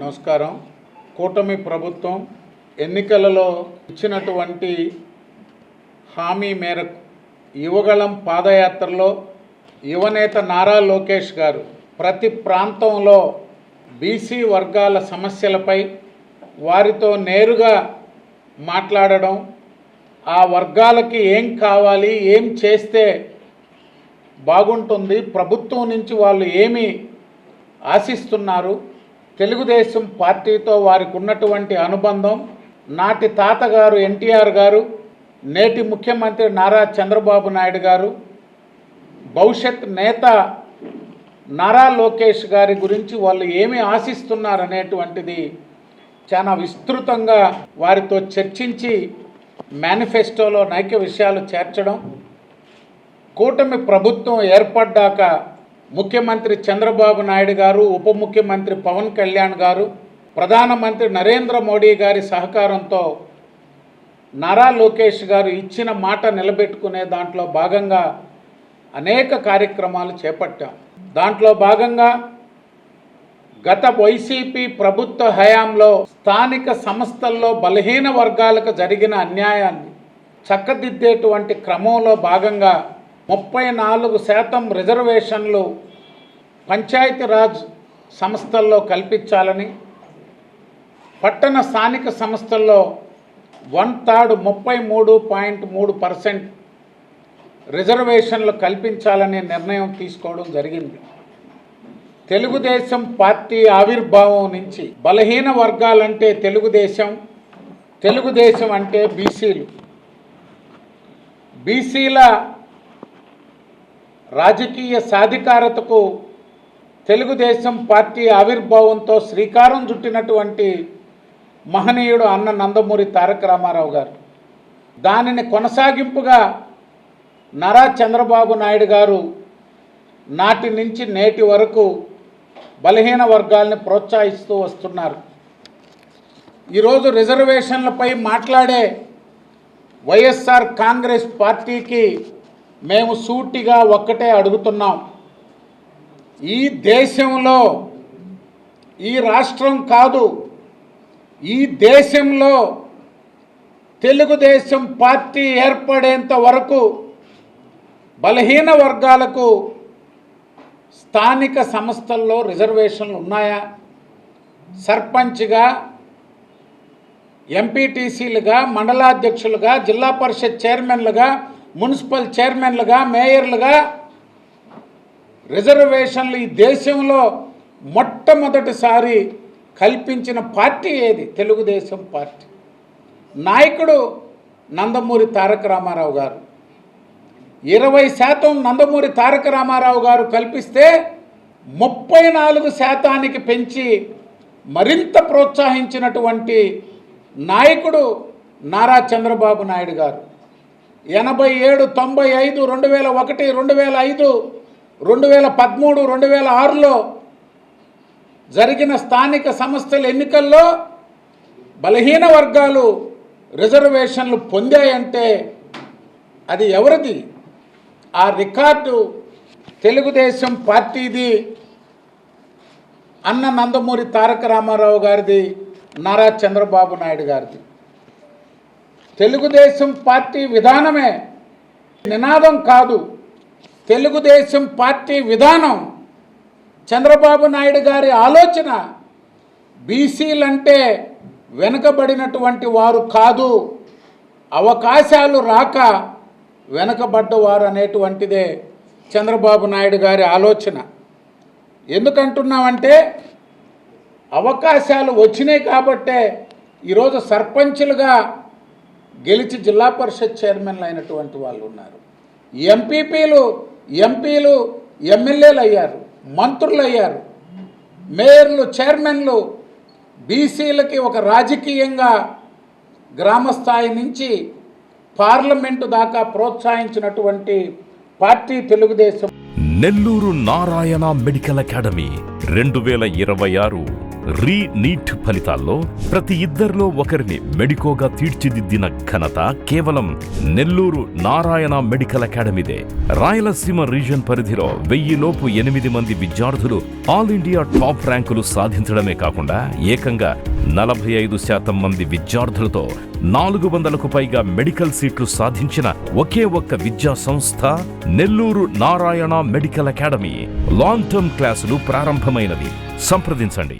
నమస్కారం. కూటమి ప్రభుత్వం ఎన్నికలలో ఇచ్చినటువంటి హామీ మేరకు యువగళం పాదయాత్రలో యువనేత నారా లోకేష్ గారు ప్రతి ప్రాంతంలో బీసీ వర్గాల సమస్యలపై వారితో నేరుగా మాట్లాడడం, ఆ వర్గాలకి ఏం కావాలి, ఏం చేస్తే బాగుంటుంది, ప్రభుత్వం నుంచి వాళ్ళు ఏమి ఆశిస్తున్నారు, తెలుగుదేశం పార్టీతో వారికి ఉన్నటువంటి అనుబంధం, నాటి తాతగారు ఎన్టీఆర్ గారు, నేటి ముఖ్యమంత్రి నారా చంద్రబాబు నాయుడు గారు, భవిష్యత్ నేత నారా లోకేష్ గారి గురించి వాళ్ళు ఏమి ఆశిస్తున్నారనేటువంటిది చాలా విస్తృతంగా వారితో చర్చించి మేనిఫెస్టోలో అనేక విషయాలు చేర్చడం, కూటమి ప్రభుత్వం ఏర్పడ్డాక ముఖ్యమంత్రి చంద్రబాబు నాయుడు గారు, ఉప ముఖ్యమంత్రి పవన్ కళ్యాణ్ గారు, ప్రధానమంత్రి నరేంద్ర మోడీ గారి సహకారంతో నారా లోకేష్ గారు ఇచ్చిన మాట నిలబెట్టుకునే దాంట్లో భాగంగా అనేక కార్యక్రమాలు చేపట్టాం. దాంట్లో భాగంగా గత వైసీపీ ప్రభుత్వ హయాంలో స్థానిక సంస్థల్లో బలహీన వర్గాలకు జరిగిన అన్యాయాన్ని చక్కదిద్దేటువంటి క్రమంలో భాగంగా 34% రిజర్వేషన్లు పంచాయతీరాజ్ సంస్థల్లో కల్పించాలని, పట్టణ స్థానిక సంస్థల్లో 1/3 33.3% రిజర్వేషన్లు కల్పించాలనే నిర్ణయం తీసుకోవడం జరిగింది. తెలుగుదేశం పార్టీ ఆవిర్భావం నుంచి బలహీన వర్గాలంటే తెలుగుదేశం అంటే బీసీల రాజకీయ సాధికారతకు తెలుగుదేశం పార్టీ ఆవిర్భావంతో శ్రీకారం చుట్టినటువంటి మహనీయుడు అన్న నందమూరి తారక రామారావు గారు. దానిని కొనసాగింపుగా నారా చంద్రబాబు నాయుడు గారు నాటి నుంచి నేటి వరకు బలహీన వర్గాల్ని ప్రోత్సహిస్తూ వస్తున్నారు. ఈరోజు రిజర్వేషన్లపై మాట్లాడే వైఎస్ఆర్ కాంగ్రెస్ పార్టీకి మేము సూటిగా ఒక్కటే అడుగుతున్నాం. ఈ దేశంలో, ఈ రాష్ట్రం కాదు, ఈ దేశంలో తెలుగుదేశం పార్టీ ఏర్పడేంత వరకు బలహీన వర్గాలకు స్థానిక సంస్థల్లో రిజర్వేషన్లు ఉన్నాయా? సర్పంచ్గా, ఎంపీటీసీలుగా, మండలాధ్యక్షులుగా, జిల్లా పరిషత్ చైర్మన్లుగా, మున్సిపల్ చైర్మన్లుగా, మేయర్లుగా రిజర్వేషన్లు ఈ దేశంలో మొట్టమొదటిసారి కల్పించిన పార్టీ ఏది? తెలుగుదేశం పార్టీ. నాయకుడు నందమూరి తారక రామారావు గారు. 20% నందమూరి తారక రామారావు గారు కల్పిస్తే 34% పెంచి మరింత ప్రోత్సహించినటువంటి నాయకుడు నారా చంద్రబాబు నాయుడు గారు. 87, 95, 2001, 2005, 2013, 2006లో జరిగిన స్థానిక సంస్థల ఎన్నికల్లో బలహీన వర్గాలు రిజర్వేషన్లు పొందాయంటే అది ఎవరిది? ఆ రికార్డు తెలుగుదేశం పార్టీది, అన్న నందమూరి తారక రామారావు గారిది, నారా చంద్రబాబు నాయుడు గారిది. తెలుగుదేశం పార్టీ విధానమే నినాదం కాదు, తెలుగుదేశం పార్టీ విధానం, చంద్రబాబు నాయుడు గారి ఆలోచన బీసీలంటే వెనుకబడినటువంటి వారు కాదు, అవకాశాలు రాక వెనుకబడ్డవారు అనేటువంటిదే చంద్రబాబు నాయుడు గారి ఆలోచన. ఎందుకంటున్నామంటే అవకాశాలు వచ్చినాయి కాబట్టే ఈరోజు సర్పంచులుగా గెలిచి జిల్లా పరిషత్ చైర్మన్లు అయినటువంటి వాళ్ళు ఉన్నారు. ఎంపీలు ఎమ్మెల్యేలు అయ్యారు, మంత్రులు అయ్యారు, మేయర్లు, చైర్మన్లు. బీసీలకి ఒక రాజకీయంగా గ్రామస్థాయి నుంచి పార్లమెంటు దాకా ప్రోత్సహించినటువంటి party Telugu Desam. Nellore Narayana medical academy 2026 NEET ఫలితాల్లో ప్రతి ఇద్దరిలో ఒకరిని మెడికోగా తీర్చిదిద్దిన ఘనత కేవలం నెల్లూరు నారాయణ మెడికల్ అకాడమీదే. రాయలసీమ రీజియన్ పరిధిలో 1000 లోపు 8 మంది విద్యార్థులు ఆల్ ఇండియా టాప్ ర్యాంకులు సాధించడమే కాకుండా ఏకంగా 45% మంది విద్యార్థులతో 400కు పైగా మెడికల్ సీట్లు సాధించిన ఒకే ఒక్క విద్యా సంస్థ Nellore Narayana medical academy. Long term క్లాసులు ప్రారంభమైనవి. సంప్రదించండి.